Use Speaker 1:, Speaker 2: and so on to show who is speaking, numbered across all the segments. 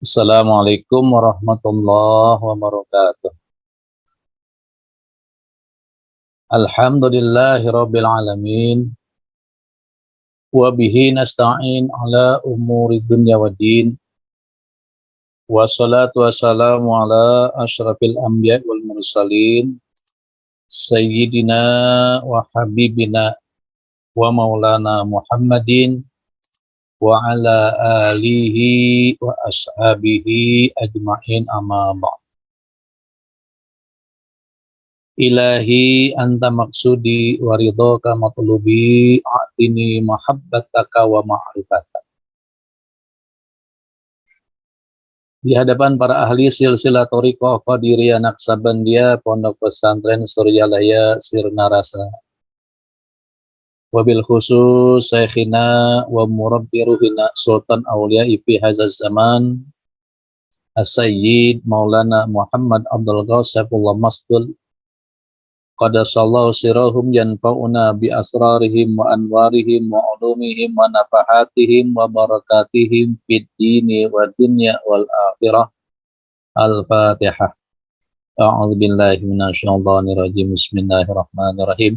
Speaker 1: Assalamualaikum warahmatullahi wabarakatuh. Alhamdulillahi rabbil alamin. Wa bihi nasta'in ala umuri dunya waddin. Wassalatu wassalamu ala asyrafil anbiya wal mursalin. Sayyidina wa habibina wa maulana Muhammadin wa ala alihi wa ashabihi ajma'in amma ba'd. Ilahi anta maksudi wa ridhaka matlubi a'tini mahabbataka wa ma'rifataka. Di hadapan para ahli silsilah thariqah Qadiriyah Naqsabandiyah Pondok Pesantren Suryalaya Sirna Rasa. Wabil khusus Syekhina wa murabbi ruhina Sultan Aulia fi hadzal zaman As-Sayyid Maulana Muhammad Abdul Ghasifullah Masdul Qadasallahu sirahum yanfa'una bi asrarihim wa anwarihim wa ulumihim wa nafahatihim wa barakatihim fid dini wa dunya wal akhirah. Al-Fatihah. A'udzu billahi minasyaitonir rajim. Bismillahirrahmanirrahim.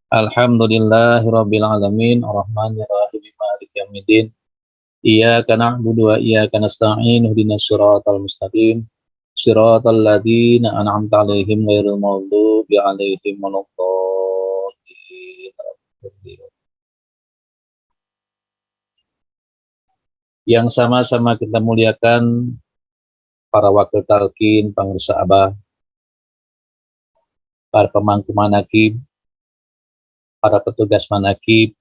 Speaker 1: Alhamdulillahirabbil alamin arrahmanir rahim maliki yaumiddin. Iyyaka na'budu wa iyyaka nasta'in ihdinas siratal mustaqim. Siratal ladzina an'amta 'alaihim ghairil maghdubi 'alaihim waladdallin. Yang sama-sama kita muliakan para wakil talqin, pengurus Abah, para pemangku manakib, para petugas manakib,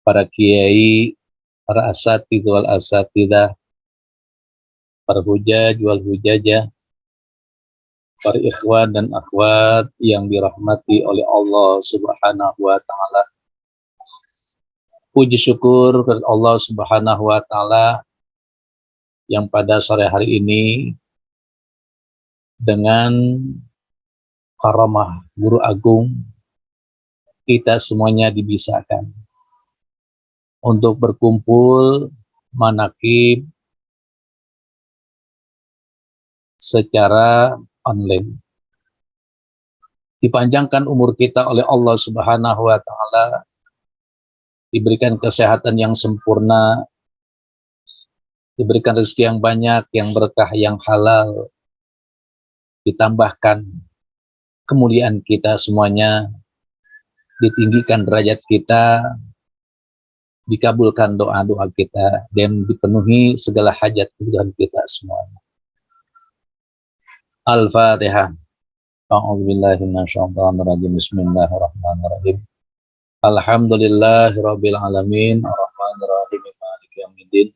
Speaker 1: para kiai, para asatidz wal asatidzah, para hujaj wal hujajah, para ikhwan dan akhwat yang dirahmati oleh Allah Subhanahu wa taala. Puji syukur kepada Allah Subhanahu wa taala yang pada sore hari ini dengan karamah guru agung kita semuanya dibisakan untuk berkumpul manakib secara online. Dipanjangkan umur kita oleh Allah Subhanahu wa taala, diberikan kesehatan yang sempurna, diberikan rezeki yang banyak, yang berkah, yang halal, ditambahkan kemuliaan kita semuanya, ditinggikan derajat kita, dikabulkan doa-doa kita, dan dipenuhi segala hajat kebutuhan kita semuanya. Al-Fatihah. A'udzubillahi minasyaitonir rajim. Bismillahirrahmanirrahim. Alhamdulillahirabbil alamin arrahmanir rahim maliki yaumiddin.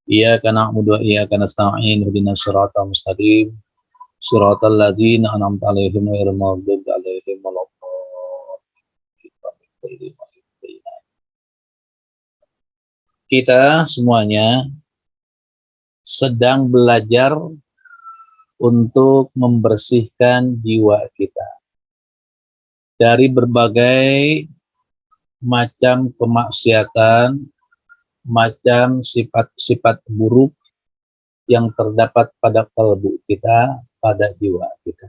Speaker 1: Iyyaka na'budu wa iyyaka nasta'in ihdinas siratal mustaqim. Siratal ladzina an'amta 'alaihim ghairil maghdubi 'alaihim waladdallin. Kita semuanya sedang belajar untuk membersihkan jiwa kita dari berbagai macam kemaksiatan, macam sifat-sifat buruk yang terdapat pada kalbu kita, pada jiwa kita.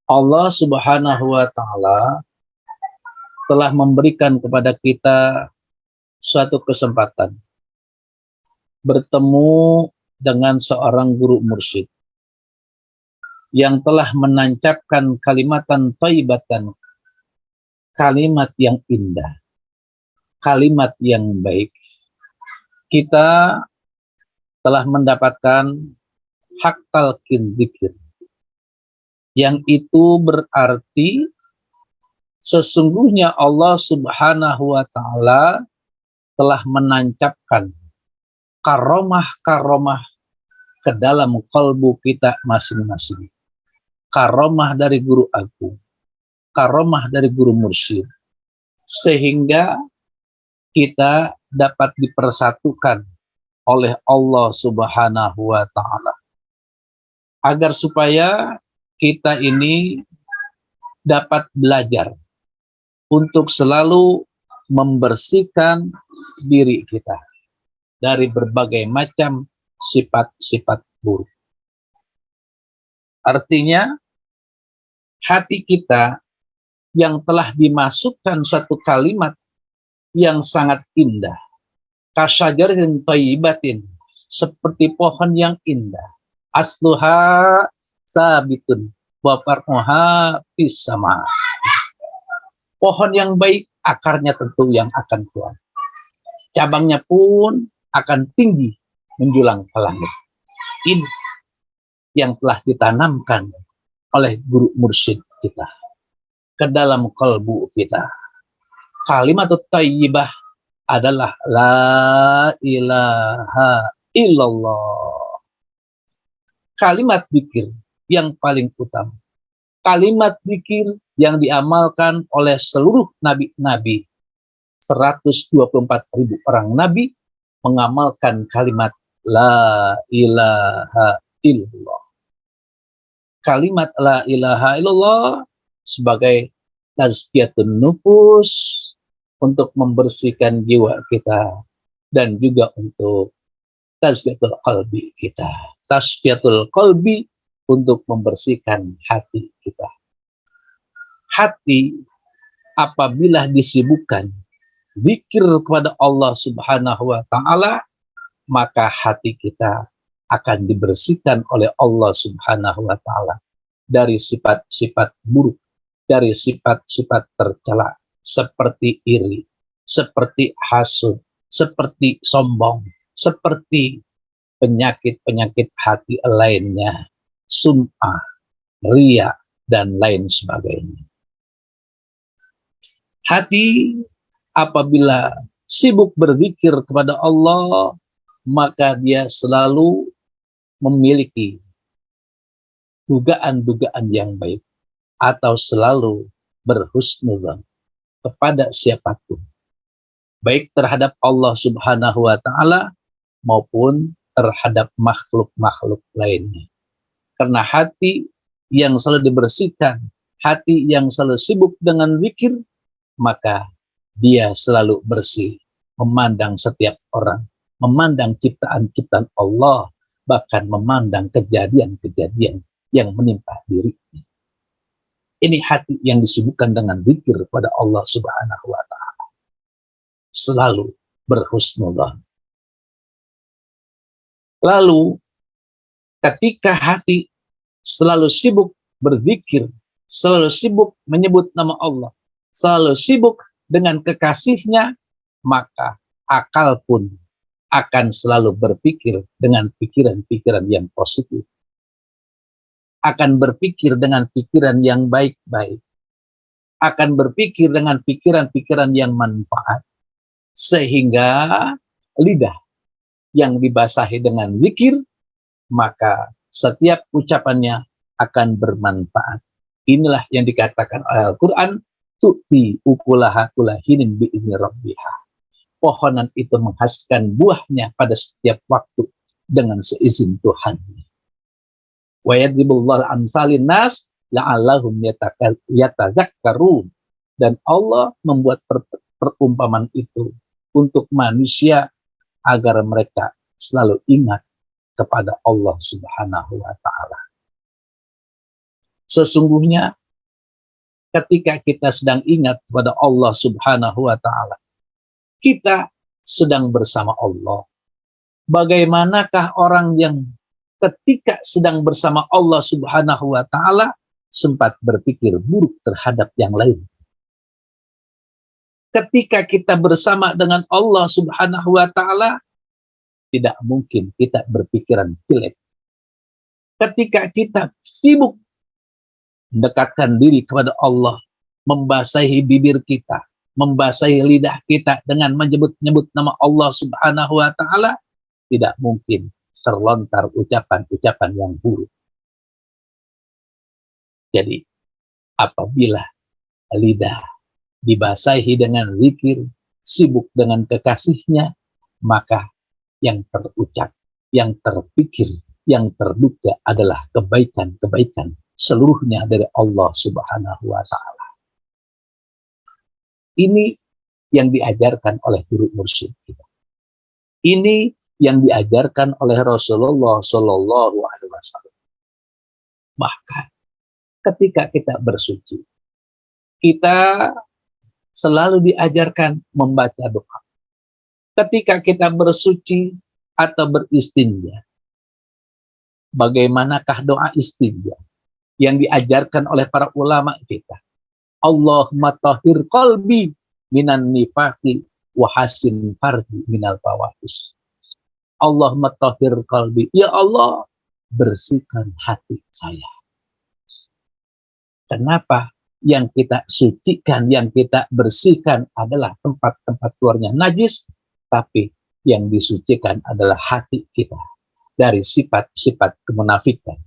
Speaker 1: Allah Subhanahu wa taala telah memberikan kepada kita suatu kesempatan bertemu dengan seorang guru mursyid yang telah menancapkan kalimatan thayyibatan, kalimat yang indah, kalimat yang baik. Kita telah mendapatkan hak talqin dzikir, yang itu berarti sesungguhnya Allah Subhanahu wa taala telah menancapkan karomah-karomah ke dalam kalbu kita masing-masing. Karomah dari guru agung, karomah dari guru mursyid, sehingga kita dapat dipersatukan oleh Allah Subhanahu wa taala, agar supaya kita ini dapat belajar untuk selalu membersihkan diri kita, dari berbagai macam sifat-sifat buruk. Artinya, hati kita yang telah dimasukkan suatu kalimat yang sangat indah, kasyajarin thayyibatin, seperti pohon yang indah, asluha sabitun wa far'uha fis sama. Pohon yang baik, akarnya tentu yang akan kuat. Cabangnya pun akan tinggi menjulang ke langit. Ini yang telah ditanamkan oleh guru mursyid kita ke dalam kalbu kita. Kalimat thayyibah adalah la ilaha illallah. Kalimat zikir yang paling utama. Kalimat zikir yang diamalkan oleh seluruh nabi-nabi. 124.000 orang nabi mengamalkan kalimat la ilaha illallah. Kalimat la ilaha illallah sebagai tazkiyatun nufus, untuk membersihkan jiwa kita, dan juga untuk tazkiyatul qalbi kita. Tazkiyatul qalbi untuk membersihkan hati kita. Hati apabila disibukkan zikir kepada Allah Subhanahu wa Ta'ala, maka hati kita akan dibersihkan oleh Allah Subhanahu wa Ta'ala dari sifat-sifat buruk, dari sifat-sifat tercela, seperti iri, seperti hasud, seperti sombong, seperti penyakit-penyakit hati lainnya, sum'ah, riya, dan lain sebagainya. Hati apabila sibuk berzikir kepada Allah, maka dia selalu memiliki dugaan-dugaan yang baik, atau selalu berhusnudzon kepada siapapun, baik terhadap Allah Subhanahu wa Ta'ala maupun terhadap makhluk-makhluk lainnya. Karena hati yang selalu dibersihkan, hati yang selalu sibuk dengan zikir, maka dia selalu bersih, memandang setiap orang, memandang ciptaan-ciptaan Allah, bahkan memandang kejadian-kejadian yang menimpa dirinya. Ini hati yang disibukkan dengan zikir kepada Allah Subhanahu wa Ta'ala, selalu berhusnudzon. Lalu ketika hati selalu sibuk berzikir, selalu sibuk menyebut nama Allah, selalu sibuk dengan kekasihnya, maka akal pun akan selalu berpikir dengan pikiran-pikiran yang positif, akan berpikir dengan pikiran yang baik-baik, akan berpikir dengan pikiran-pikiran yang manfaat, sehingga lidah yang dibasahi dengan zikir, maka setiap ucapannya akan bermanfaat. Inilah yang dikatakan oleh Al-Quran, tu'ti ukulaha kulahinin bi'izni rabbiha. Pohonan itu menghasilkan buahnya pada setiap waktu dengan seizin Tuhan. Wa yadribullahu amsalin nas la'allahum yatazakkarun. Dan Allah membuat perumpamaan itu untuk manusia agar mereka selalu ingat kepada Allah Subhanahu wa Ta'ala. Sesungguhnya ketika kita sedang ingat kepada Allah Subhanahu wa Ta'ala, kita sedang bersama Allah. Bagaimanakah orang yang ketika sedang bersama Allah Subhanahu wa Ta'ala sempat berpikir buruk terhadap yang lain? Ketika kita bersama dengan Allah Subhanahu wa Ta'ala, tidak mungkin kita berpikiran jelek. Ketika kita sibuk mendekatkan diri kepada Allah, membasahi bibir kita, membasahi lidah kita dengan menyebut-nyebut nama Allah Subhanahu wa Ta'ala, tidak mungkin terlontar ucapan-ucapan yang buruk. Jadi, apabila lidah dibasahi dengan zikir, sibuk dengan kekasihnya, maka yang terucap, yang terpikir, yang terduga adalah kebaikan-kebaikan seluruhnya dari Allah Subhanahu wa Ta'ala. Ini yang diajarkan oleh guru mursyid kita. Ini yang diajarkan oleh Rasulullah Shallallahu Alaihi Wasallam. Bahkan ketika kita bersuci, kita selalu diajarkan membaca doa. Ketika kita bersuci atau beristinja, bagaimanakah doa istinja yang diajarkan oleh para ulama kita? Allahumma tahhir qalbi minan nifaqi wa hasin fardi minal fawahish. Allahumma tahhir qalbi, ya Allah, bersihkan hati saya. Kenapa? Yang kita sucikan, yang kita bersihkan adalah tempat-tempat keluarnya najis, tapi yang disucikan adalah hati kita dari sifat-sifat kemunafikan.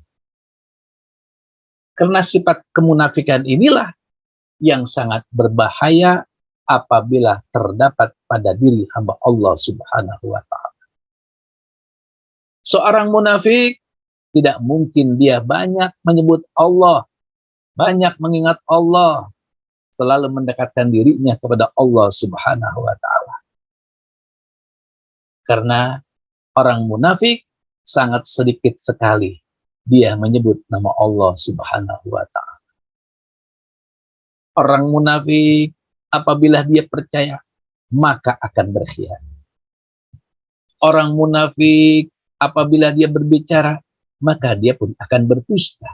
Speaker 1: Karena sifat kemunafikan inilah yang sangat berbahaya apabila terdapat pada diri hamba Allah Subhanahu wa Ta'ala. Seorang munafik tidak mungkin dia banyak menyebut Allah, banyak mengingat Allah, selalu mendekatkan dirinya kepada Allah Subhanahu wa Ta'ala. Karena orang munafik sangat sedikit sekali dia menyebut nama Allah Subhanahu wa Ta'ala. Orang munafik apabila dia percaya, maka akan berkhianat. Orang munafik apabila dia berbicara, maka dia pun akan berdusta.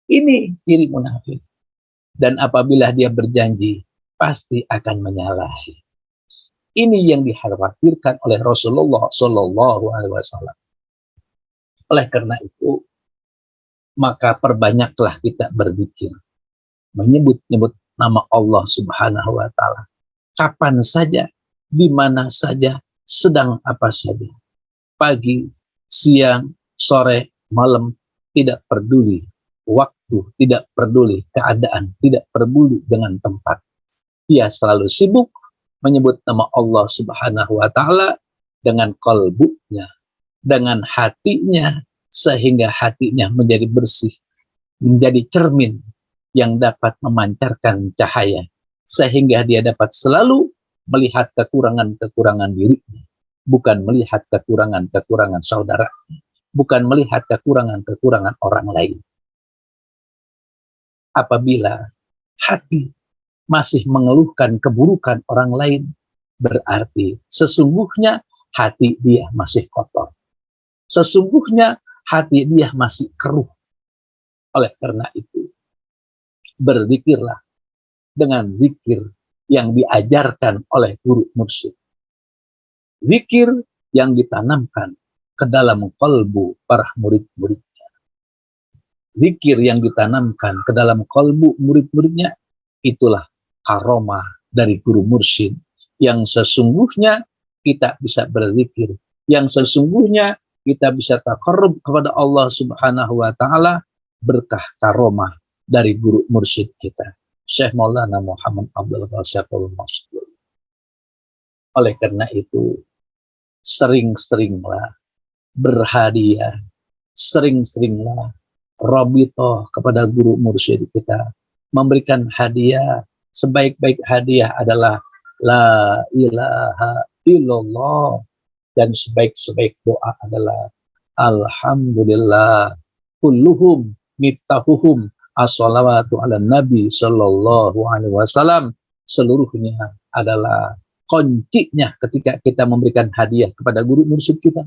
Speaker 1: Ini ciri munafik. Dan apabila dia berjanji, pasti akan menyalahi. Ini yang dikhawatirkan oleh Rasulullah Shallallahu Alaihi Wasallam. Oleh karena itu, maka perbanyaklah kita berzikir, menyebut-nyebut nama Allah Subhanahu wa Ta'ala. Kapan saja, di mana saja, sedang apa saja. Pagi, siang, sore, malam, tidak peduli waktu, tidak peduli keadaan, tidak peduli dengan tempat. Dia selalu sibuk menyebut nama Allah Subhanahu wa Ta'ala dengan qalbunya, dengan hatinya, sehingga hatinya menjadi bersih, menjadi cermin yang dapat memancarkan cahaya, sehingga dia dapat selalu melihat kekurangan-kekurangan dirinya, bukan melihat kekurangan-kekurangan saudara, bukan melihat kekurangan-kekurangan orang lain. Apabila hati masih mengeluhkan keburukan orang lain, berarti sesungguhnya hati dia masih kotor. Sesungguhnya hati dia masih keruh. Oleh karena itu, berzikirlah dengan zikir yang diajarkan oleh guru mursyid. Zikir yang ditanamkan ke dalam kalbu para murid-muridnya. Zikir yang ditanamkan ke dalam kalbu murid-muridnya, itulah karomah dari guru mursyid. Yang sesungguhnya kita bisa berzikir, yang sesungguhnya kita bisa taqarrub kepada Allah Subhanahu wa Ta'ala berkah karomah dari guru mursyid kita, Syekh Maulana Muhammad Abdul Ghasep Al-Masdul. Oleh karena itu, sering-seringlah berhadiah, sering-seringlah rabitoh kepada guru mursyid kita, memberikan hadiah. Sebaik-baik hadiah adalah la ilaha illallah, dan sebaik-sebaik doa adalah alhamdulillah kulluhum miftahuhum as-salawatu ala nabi sallallahu alaihi wasallam. Seluruhnya adalah kuncinya ketika kita memberikan hadiah kepada guru mursyid kita,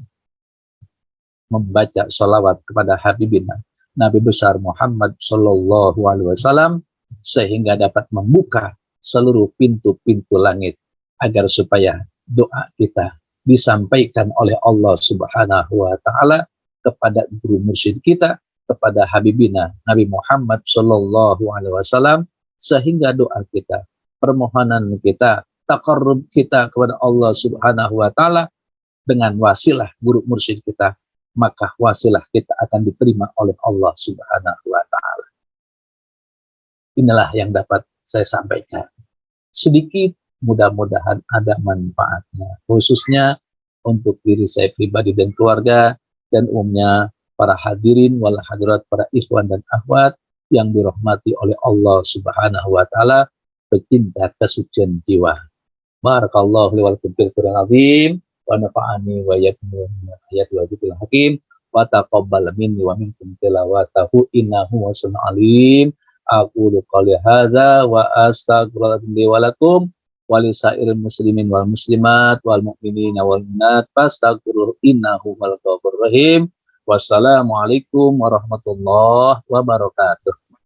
Speaker 1: membaca salawat kepada Habibina Nabi besar Muhammad sallallahu alaihi wasallam, sehingga dapat membuka seluruh pintu-pintu langit agar supaya doa kita disampaikan oleh Allah Subhanahu wa Ta'ala kepada guru mursyid kita, kepada Habibina Nabi Muhammad sallallahu alaihi wasallam, sehingga doa kita, permohonan kita, taqarrub kita kepada Allah Subhanahu wa Ta'ala dengan wasilah guru mursyid kita, maka wasilah kita akan diterima oleh Allah Subhanahu wa Ta'ala. Inilah yang dapat saya sampaikan. Sedikit, mudah-mudahan ada manfaatnya, khususnya untuk diri saya pribadi dan keluarga, dan umumnya para hadirin wal hadirat, para ikhwan dan akhwat yang dirahmati oleh Allah Subhanahu wa Ta'ala, pecinta kesucian jiwa. Barakallahu li wa lakum fil Qur'anil azim. wa nafa'ani wa iyyakum min ayati wa dzikril hakim wa taqabbal minni wa minkum tilawatahu innahu wasami'un alim. Aqulu qouli hadza wa astaghfirullaha li wa lakum wa lisairil muslimin wal muslimat wal mu'minina wal mu'minat fastaghfiruhu innahu wal ghafurur rahim. Wassalamualaikum warahmatullahi wabarakatuh.